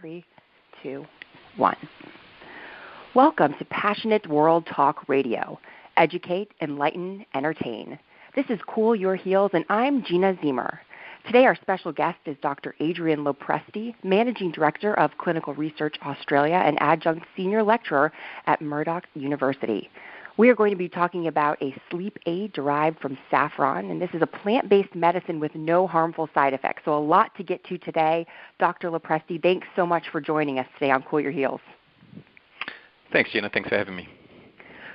3, 2, 1. Welcome to Passionate World Talk Radio. Educate, enlighten, entertain. This is Cool Your Heels, and I'm Gina Ziehmer. Today our special guest is Dr. Adrienne Lopresti, Managing Director of Clinical Research Australia and Adjunct Senior Lecturer at Murdoch University. We are going to be talking about a sleep aid derived from saffron, and this is a plant-based medicine with no harmful side effects. So a lot to get to today. Dr. Lopresti, thanks so much for joining us today on Cool Your Heels. Thanks, Gina. Thanks for having me.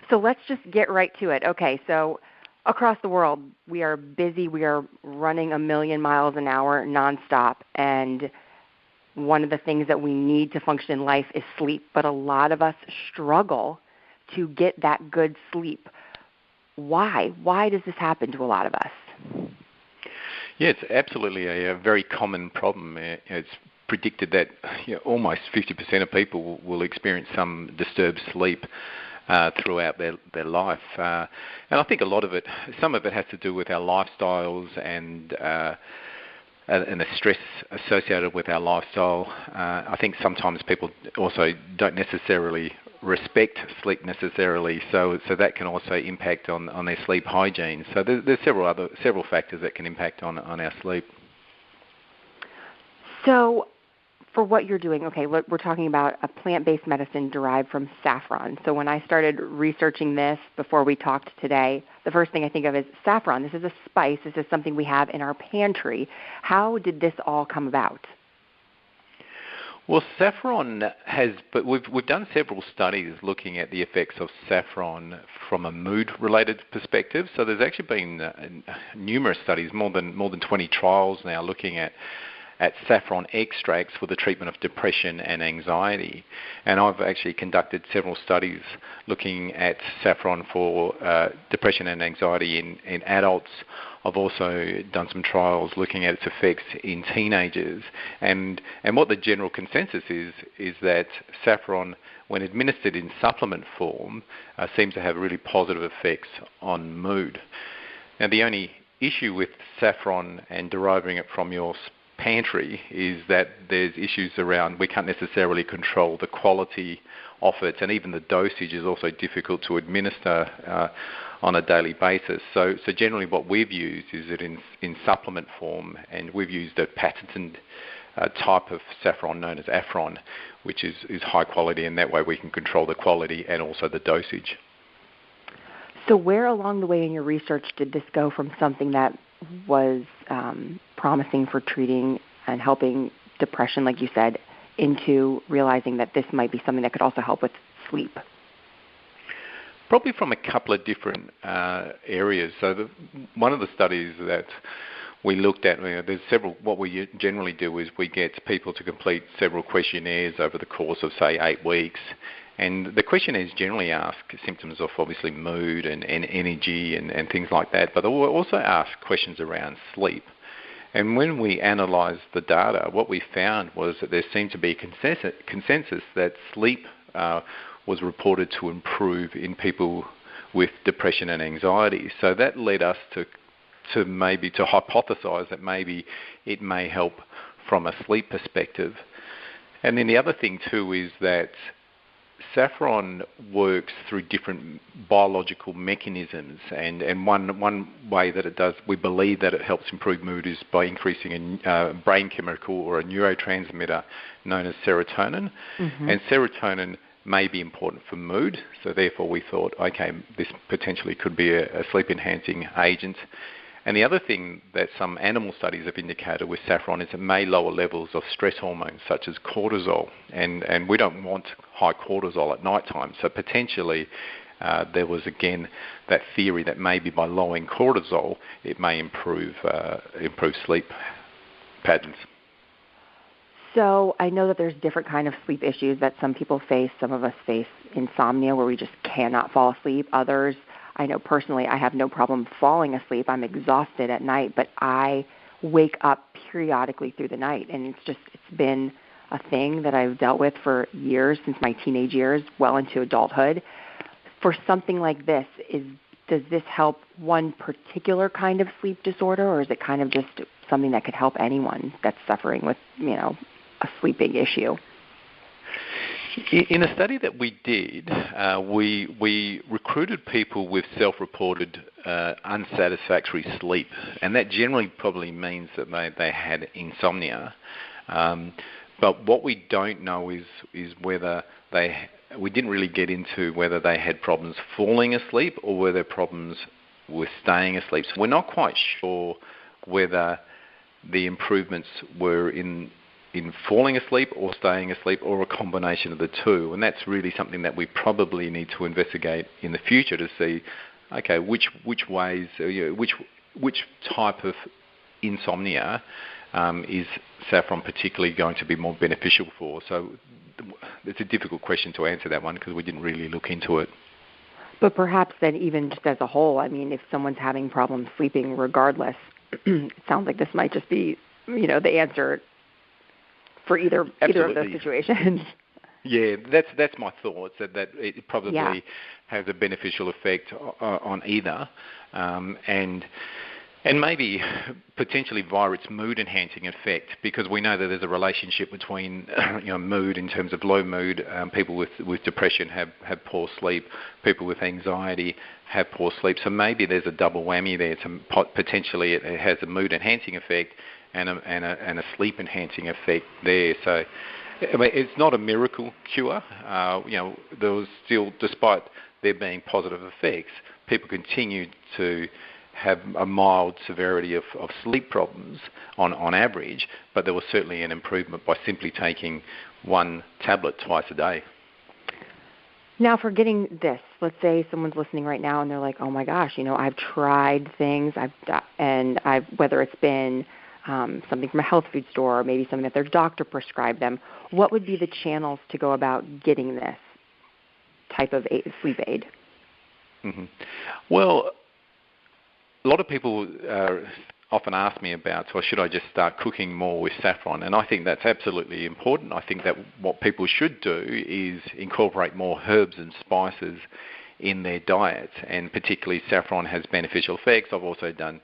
So let's just get right to it. Okay, so across the world, we are busy. We are running 1,000,000 miles an hour nonstop, and one of the things that we need to function in life is sleep, but a lot of us struggle to get that good sleep. Why? Why does this happen to a lot of us? Yeah, it's absolutely a very common problem. It's predicted that almost 50% of people will experience some disturbed sleep throughout their life. And I think some of it has to do with our lifestyles and the stress associated with our lifestyle. I think sometimes people also don't necessarily respect sleep necessarily, so that can also impact on their sleep hygiene. So there's several factors that can impact on our sleep. So for what you're doing, okay, we're talking about a plant-based medicine derived from saffron. So when I started researching this before we talked today, the first thing I think of is saffron. This is a spice. This is something we have in our pantry. How did this all come about? Well, saffron but we've done several studies looking at the effects of saffron from a mood-related perspective. So there's actually been numerous studies, more than 20 trials now, looking at saffron extracts for the treatment of depression and anxiety. And I've actually conducted several studies looking at saffron for depression and anxiety in adults. I've also done some trials looking at its effects in teenagers. And what the general consensus is that saffron, when administered in supplement form, seems to have really positive effects on mood. Now, the only issue with saffron and deriving it from your pantry is that there's issues around we can't necessarily control the quality of it, and even the dosage is also difficult to administer on a daily basis. So generally what we've used is it in supplement form, and we've used a patented type of saffron known as saffron, which is high quality, and that way we can control the quality and also the dosage. So where along the way in your research did this go from something that was promising for treating and helping depression, like you said, into realizing that this might be something that could also help with sleep? Probably from a couple of different areas. So one of the studies that we looked at, there's several. What we generally do is we get people to complete several questionnaires over the course of, say, 8 weeks. And the questionnaires generally ask symptoms of, obviously, mood and energy and things like that, but we'll also ask questions around sleep. And when we analysed the data, what we found was that there seemed to be a consensus that sleep was reported to improve in people with depression and anxiety. So that led us to hypothesise that maybe it may help from a sleep perspective. And then the other thing too is that saffron works through different biological mechanisms, and one way that it does, we believe that it helps improve mood, is by increasing a brain chemical or a neurotransmitter known as serotonin. Mm-hmm. And serotonin may be important for mood, so therefore we thought, okay, this potentially could be a sleep-enhancing agent. And the other thing that some animal studies have indicated with saffron is it may lower levels of stress hormones such as cortisol, and we don't want high cortisol at night time. So potentially there was again that theory that maybe by lowering cortisol it may improve sleep patterns. So I know that there's different kind of sleep issues that some people face. Some of us face insomnia where we just cannot fall asleep. Others, I know personally, I have no problem falling asleep. I'm exhausted at night, but I wake up periodically through the night, and it's been a thing that I've dealt with for years, since my teenage years, well into adulthood. For something like this, does this help one particular kind of sleep disorder, or is it kind of just something that could help anyone that's suffering with, a sleeping issue? In a study that we did, we recruited people with self-reported unsatisfactory sleep, and that generally probably means that they had insomnia. But what we don't know is whether we didn't really get into whether they had problems falling asleep or whether problems with staying asleep. So we're not quite sure whether the improvements were in falling asleep or staying asleep or a combination of the two. And that's really something that we probably need to investigate in the future to see, okay, which ways, which type of insomnia is saffron particularly going to be more beneficial for. So it's a difficult question to answer that one because we didn't really look into it. But perhaps then even just as a whole, I mean, if someone's having problems sleeping regardless, it sounds like this might just be, the answer for either of those situations. Yeah, that's my thoughts, that it probably has a beneficial effect on either, and maybe potentially via its mood-enhancing effect, because we know that there's a relationship between mood in terms of low mood. People with depression have poor sleep. People with anxiety have poor sleep. So maybe there's a double whammy there. Potentially it has a mood-enhancing effect and a sleep-enhancing effect there. So I mean, it's not a miracle cure. There was still, despite there being positive effects, people continue to have a mild severity of sleep problems on average, but there was certainly an improvement by simply taking one tablet twice a day. Now, for getting this, let's say someone's listening right now and they're like, oh my gosh, I've tried things, whether it's been something from a health food store or maybe something that their doctor prescribed them, what would be the channels to go about getting this type of sleep aid? Mm-hmm. Well, a lot of people often ask me about, well, should I just start cooking more with saffron? And I think that's absolutely important. I think that what people should do is incorporate more herbs and spices in their diet, and particularly saffron has beneficial effects. I've also done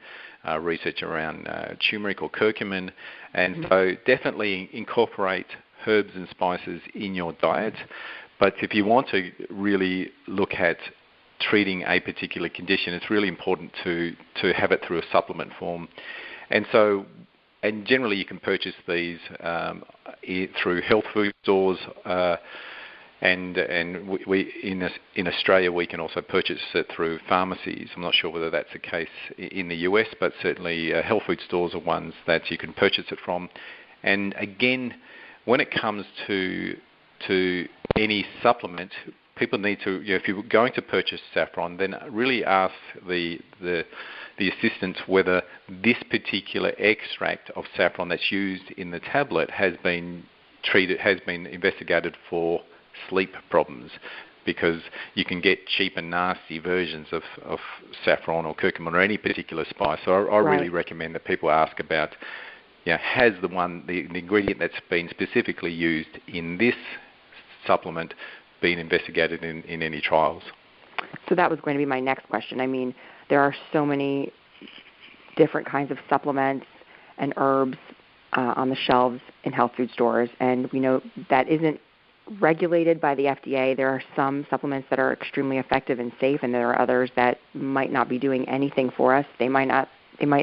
research around turmeric or curcumin, and so definitely incorporate herbs and spices in your diet. But if you want to really look at treating a particular condition, it's really important to have it through a supplement form. And generally you can purchase these through health food stores, and we in Australia we can also purchase it through pharmacies. I'm not sure whether that's the case in the US, but certainly health food stores are ones that you can purchase it from. And again, when it comes to any supplement, people need to, if you're going to purchase saffron, then really ask the assistant whether this particular extract of saffron that's used in the tablet has been investigated for sleep problems, because you can get cheap and nasty versions of saffron or curcumin or any particular spice. So I really recommend that people ask about, has the ingredient that's been specifically used in this supplement been investigated in any trials? So that was going to be my next question. I mean, there are so many different kinds of supplements and herbs on the shelves in health food stores, and we know that isn't regulated by the FDA. There are some supplements that are extremely effective and safe, and there are others that might not be doing anything for us. They might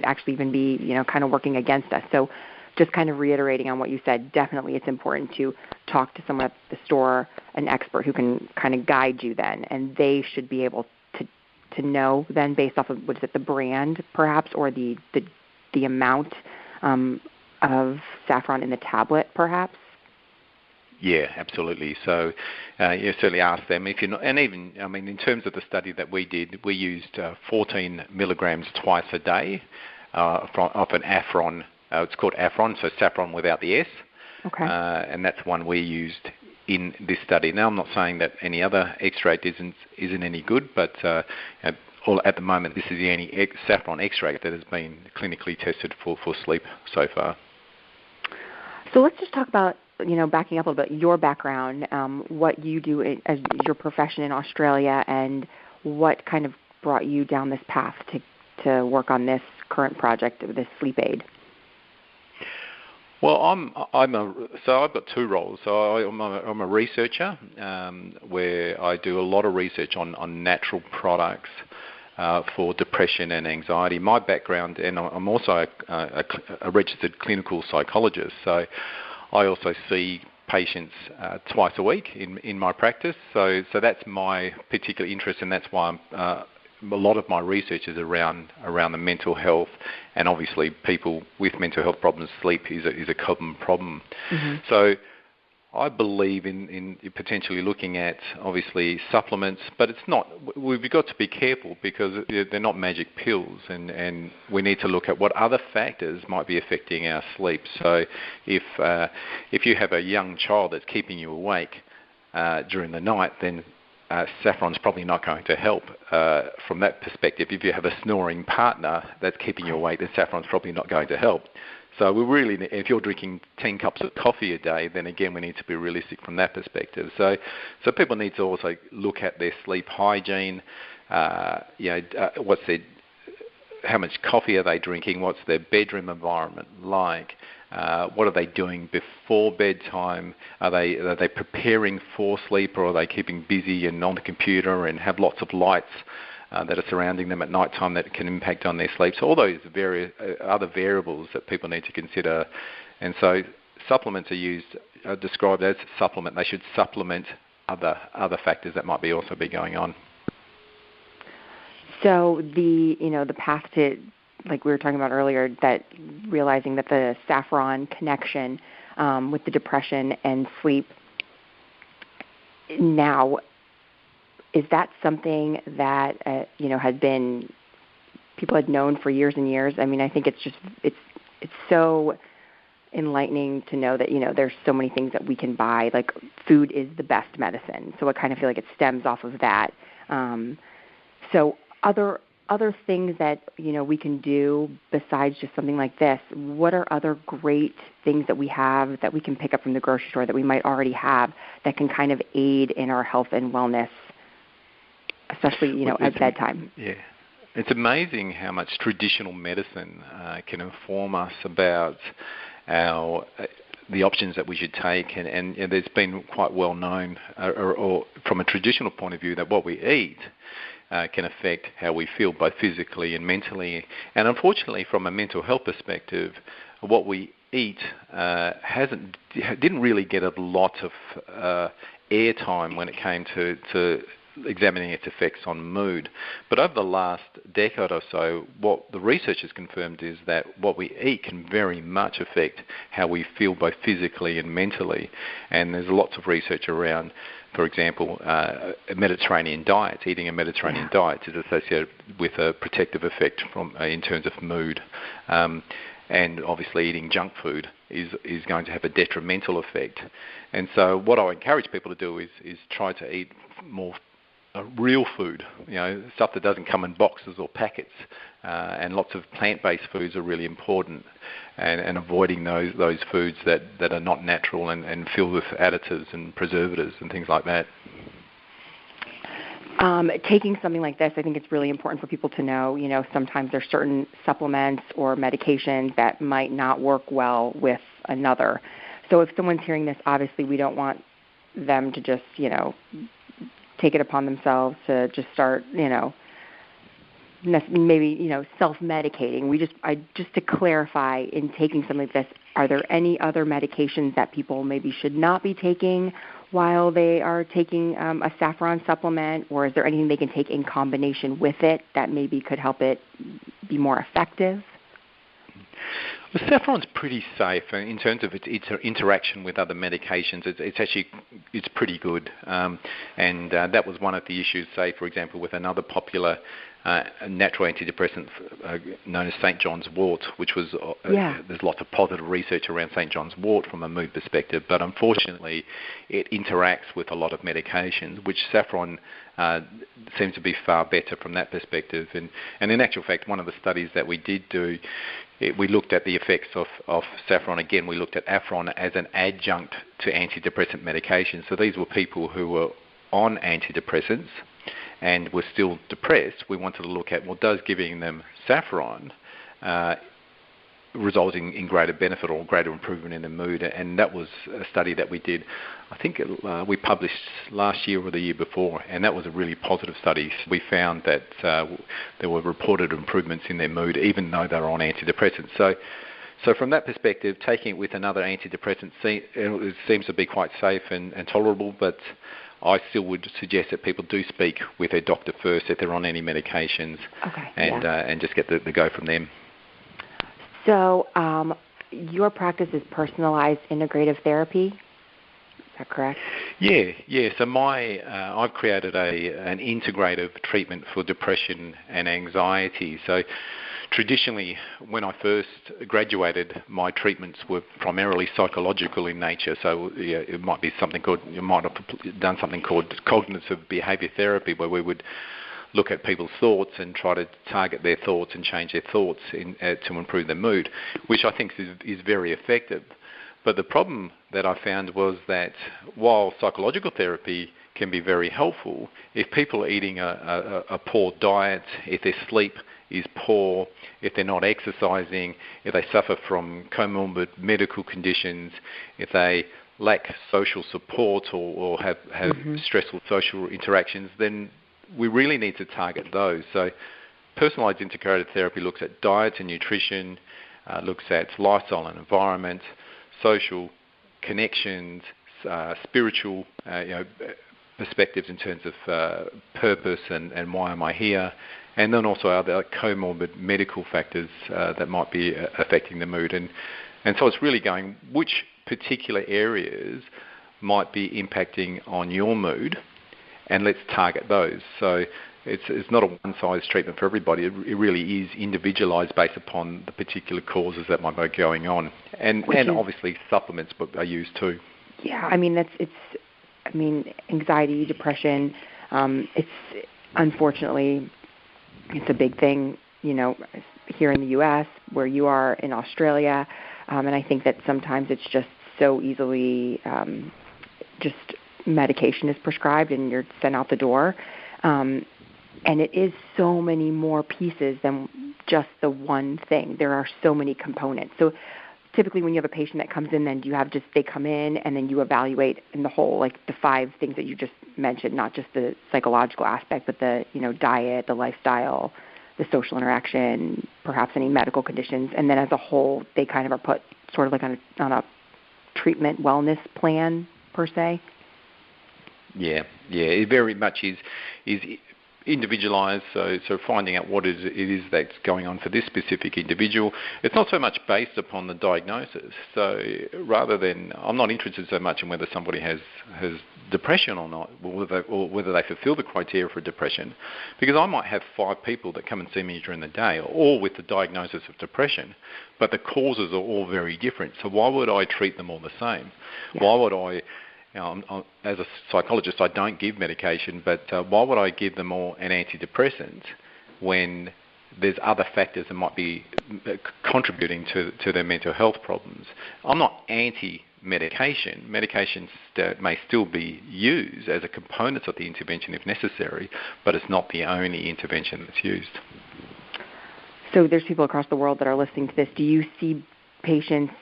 actually even be, kind of working against us. So just kind of reiterating on what you said, definitely it's important to talk to someone at the store, an expert who can kind of guide you then, and they should be able to know then based off of, what is it, the brand perhaps, or the amount of saffron in the tablet perhaps? Yeah, absolutely. So you certainly ask them if you're not, and even, I mean, in terms of the study that we did, we used 14 milligrams twice a day of an saffron. It's called saffron, so saffron without the S. Okay. And that's one we used in this study. Now, I'm not saying that any other extract isn't any good, but at the moment, this is the only saffron extract that has been clinically tested for sleep so far. So let's just talk about, backing up a little bit, your background, what you do as your profession in Australia, and what kind of brought you down this path to work on this current project, this sleep aid. Well, I've got two roles. So I'm a researcher where I do a lot of research on natural products for depression and anxiety. My background, and I'm also a registered clinical psychologist, so I also see patients twice a week in my practice. So that's my particular interest, and that's why a lot of my research is around the mental health, and obviously people with mental health problems, sleep is a common problem. Mm-hmm. So I believe in potentially looking at obviously supplements, but it's not. We've got to be careful because they're not magic pills, and we need to look at what other factors might be affecting our sleep. So if you have a young child that's keeping you awake during the night, then saffron's probably not going to help from that perspective. If you have a snoring partner that's keeping you awake, then saffron's probably not going to help. So we really, if you're drinking 10 cups of coffee a day, then again we need to be realistic from that perspective. So people need to also look at their sleep hygiene. How much coffee are they drinking? What's their bedroom environment like? What are they doing before bedtime? Are they preparing for sleep, or are they keeping busy and on the computer and have lots of lights that are surrounding them at night time that can impact on their sleep? So all those various other variables that people need to consider. And so supplements are described as supplement. They should supplement other factors that might also be going on. So the path to, like we were talking about earlier, that realizing that the saffron connection with the depression and sleep, now, is that something that had been, people had known for years and years? I mean, I think it's so enlightening to know that there's so many things that we can buy. Like, food is the best medicine, so I kind of feel like it stems off of that. So other things that we can do besides just something like this, what are other great things that we have that we can pick up from the grocery store that we might already have that can kind of aid in our health and wellness, especially at bedtime? Yeah, it's amazing how much traditional medicine can inform us about the options that we should take, and there's been quite well known, or from a traditional point of view, that what we eat can affect how we feel both physically and mentally. And unfortunately, from a mental health perspective, what we eat didn't really get a lot of airtime when it came to examining its effects on mood. But over the last decade or so, what the research has confirmed is that what we eat can very much affect how we feel both physically and mentally. And there's lots of research around, for example, Mediterranean diets. Eating a Mediterranean diet is associated with a protective effect in terms of mood. And obviously eating junk food is going to have a detrimental effect. And so what I encourage people to do is try to eat more real food, stuff that doesn't come in boxes or packets, and lots of plant-based foods are really important, and avoiding those foods that are not natural and filled with additives and preservatives and things like that. Taking something like this, I think it's really important for people to know, sometimes there's certain supplements or medications that might not work well with another. So if someone's hearing this, obviously we don't want them to just, take it upon themselves to just start, maybe, self-medicating. Just to clarify, in taking something like this, are there any other medications that people maybe should not be taking while they are taking a saffron supplement, or is there anything they can take in combination with it that maybe could help it be more effective? Well, saffron's pretty safe in terms of its interaction with other medications. It's pretty good, and that was one of the issues, say, for example, with another popular natural antidepressant known as St. John's wort, which was there's lots of positive research around St. John's wort from a mood perspective, but unfortunately it interacts with a lot of medications, which saffron seems to be far better from that perspective. And in actual fact, one of the studies that we did do, we looked at the effects of saffron. Again, we looked at saffron as an adjunct to antidepressant medication. So these were people who were on antidepressants and were still depressed. We wanted to look at, does giving them saffron resulting in greater benefit or greater improvement in the mood. And that was a study that we did, I think we published last year or the year before, and that was a really positive study. We found that there were reported improvements in their mood even though they were on antidepressants. So from that perspective, taking it with another antidepressant it seems to be quite safe and tolerable, but I still would suggest that people do speak with their doctor first if they're on any medications, and just get the go from them. So your practice is personalized integrative therapy? Is that correct? Yeah. So I've created an integrative treatment for depression and anxiety. So traditionally, when I first graduated, my treatments were primarily psychological in nature. So it might be you might have done something called cognitive behaviour therapy, where we would look at people's thoughts and try to target their thoughts and change their thoughts to improve their mood, which I think is very effective. But the problem that I found was that while psychological therapy can be very helpful, if people are eating a poor diet, if their sleep is poor, if they're not exercising, if they suffer from comorbid medical conditions, if they lack social support or have stressful social interactions, then we really need to target those. So personalised integrated therapy looks at diet and nutrition, looks at lifestyle and environment, social connections, spiritual perspectives in terms of purpose and why am I here, and then also other comorbid medical factors that might be affecting the mood. And so it's really going which particular areas might be impacting on your mood, and let's target those. So it's not a one-size treatment for everybody. It really is individualised based upon the particular causes that might be going on. And obviously supplements are used too. Yeah, anxiety, depression, unfortunately, it's a big thing, here in the U.S., where you are in Australia, and I think that sometimes it's just so easily just medication is prescribed and you're sent out the door. And it is so many more pieces than just the one thing. There are so many components. So typically when you have a patient that comes in, then they come in and then you evaluate in the whole, like the 5 things that you just mentioned, not just the psychological aspect, but the, diet, the lifestyle, the social interaction, perhaps any medical conditions. And then as a whole, they kind of are put sort of like on a treatment wellness plan per se. Yeah, it very much is individualised, so finding out what it is that's going on for this specific individual. It's not so much based upon the diagnosis. So rather than, I'm not interested so much in whether somebody has depression or not, or whether they fulfil the criteria for depression, because I might have 5 people that come and see me during the day, all with the diagnosis of depression, but the causes are all very different. So why would I treat them all the same? Yeah. Why would I... as a psychologist, I don't give medication, but why would I give them all an antidepressant when there's other factors that might be contributing to their mental health problems? I'm not anti-medication. Medications may still be used as a component of the intervention if necessary, but it's not the only intervention that's used. So there's people across the world that are listening to this. Do you see patients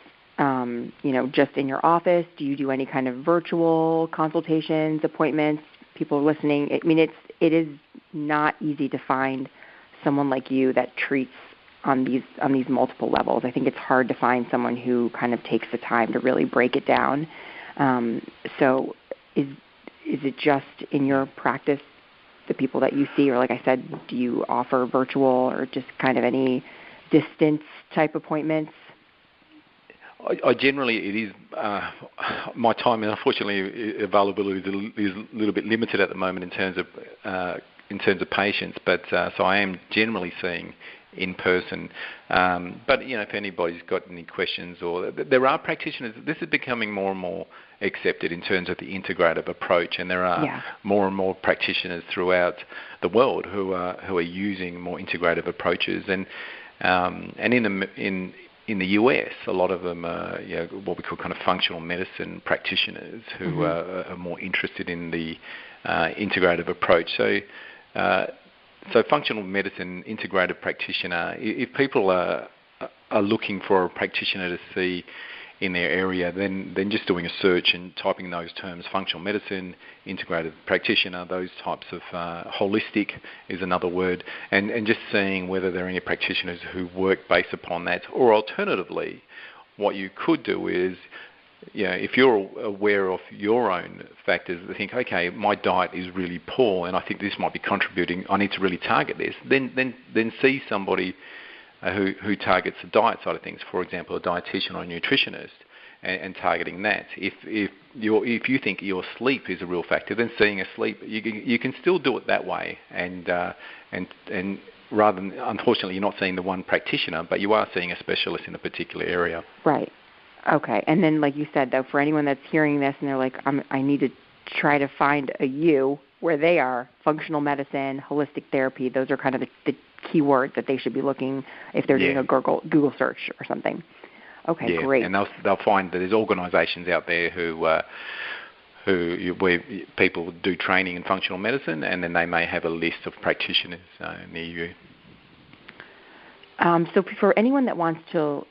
just in your office? Do you do any kind of virtual consultations, appointments? People listening, it is not easy to find someone like you that treats on these multiple levels. I think it's hard to find someone who kind of takes the time to really break it down. So is it just in your practice, the people that you see, or like I said, do you offer virtual or just kind of any distance type appointments? I generally, it is my time, and unfortunately availability is a little bit limited at the moment in terms of patients. But so I am generally seeing in person. But if anybody's got any questions, or there are practitioners, this is becoming more and more accepted in terms of the integrative approach, and there are more and more practitioners throughout the world who are using more integrative approaches, and in the US, a lot of them are what we call kind of functional medicine practitioners who are more interested in the integrative approach. So functional medicine integrative practitioner, if people are are looking for a practitioner to see in their area, then just doing a search and typing those terms, functional medicine, integrative practitioner, those types of holistic is another word, and just seeing whether there are any practitioners who work based upon that. Or alternatively, what you could do is, if you're aware of your own factors, think, okay, my diet is really poor and I think this might be contributing, I need to really target this, then see somebody who targets the diet side of things, for example, a dietitian or a nutritionist, and targeting that. If you think your sleep is a real factor, then seeing a sleep, you can still do it that way, and rather than, unfortunately, you're not seeing the one practitioner, but you are seeing a specialist in a particular area. Right. Okay. And then, like you said, though, for anyone that's hearing this and they're like, I need to try to find a U where they are, functional medicine, holistic therapy, those are kind of the keywords that they should be looking if they're doing a Google search or something. Okay, great. And they'll find that there's organisations out there where people do training in functional medicine, and then they may have a list of practitioners near you. So for anyone that wants to,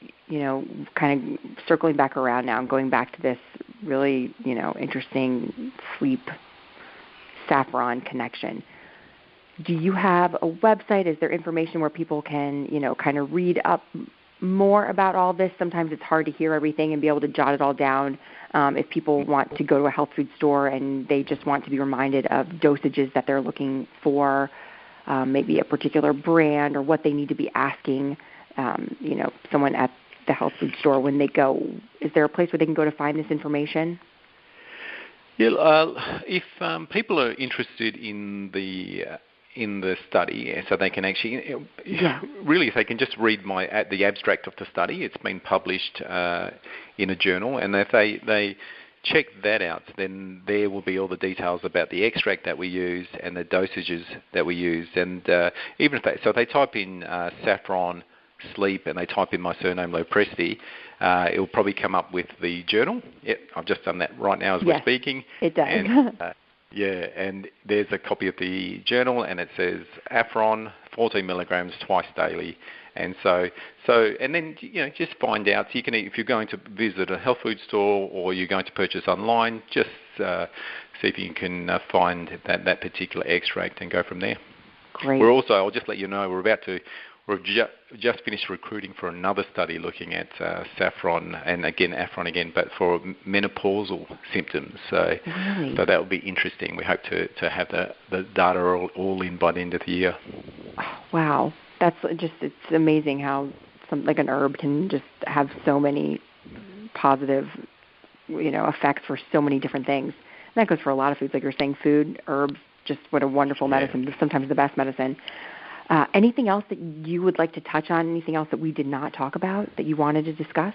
kind of circling back around now and going back to this really, interesting sleep saffron connection, do you have a website? Is there information where people can, kind of read up more about all this? Sometimes it's hard to hear everything and be able to jot it all down. If people want to go to a health food store and they just want to be reminded of dosages that they're looking for, maybe a particular brand or what they need to be asking, someone at the health food store when they go, is there a place where they can go to find this information? Yeah, if people are interested in the study, so they can actually, really, if they can just read the abstract of the study, it's been published in a journal, and if they check that out, then there will be all the details about the extract that we used and the dosages that we used, and even if they type in saffron sleep and they type in my surname Lopresti, it will probably come up with the journal. Yep, I've just done that right now as we're speaking. It does. And, and there's a copy of the journal, and it says saffron, 14 milligrams twice daily. And and then just find out. So you can, if you're going to visit a health food store or you're going to purchase online, just see if you can find that particular extract and go from there. Great. I'll just let you know, we've just finished recruiting for another study looking at saffron and saffron again, but for menopausal symptoms. So, really? So that will be interesting. We hope to have the data all in by the end of the year. Oh, wow, it's amazing how like an herb can just have so many positive, effects for so many different things. And that goes for a lot of foods, like you're saying, food, herbs. Just what a wonderful medicine. Sometimes the best medicine. Anything else that you would like to touch on? Anything else that we did not talk about that you wanted to discuss?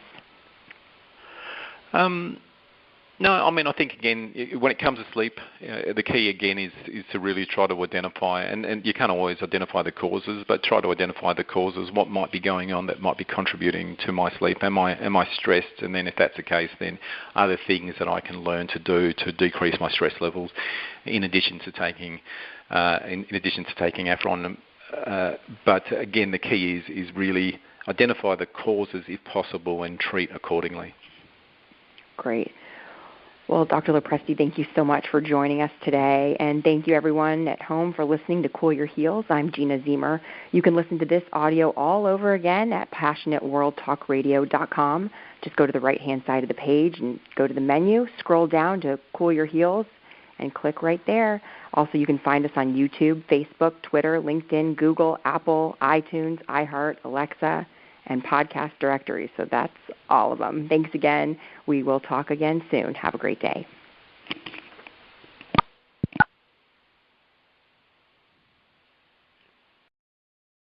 No, I think, again, when it comes to sleep, the key, again, is to really try to identify, and you can't always identify the causes, but try to identify the causes, what might be going on that might be contributing to my sleep. Am I stressed? And then if that's the case, then are there things that I can learn to do to decrease my stress levels in addition to taking saffron? But again, the key is really identify the causes if possible and treat accordingly. Great. Well, Dr. Lopresti, thank you so much for joining us today, and thank you everyone at home for listening to Cool Your Heels. I'm Gina Ziehmer. You can listen to this audio all over again at PassionateWorldTalkRadio.com. Just go to the right-hand side of the page and go to the menu, scroll down to Cool Your Heels, and click right there. Also, you can find us on YouTube, Facebook, Twitter, LinkedIn, Google, Apple, iTunes, iHeart, Alexa, and podcast directories. So that's all of them. Thanks again. We will talk again soon. Have a great day.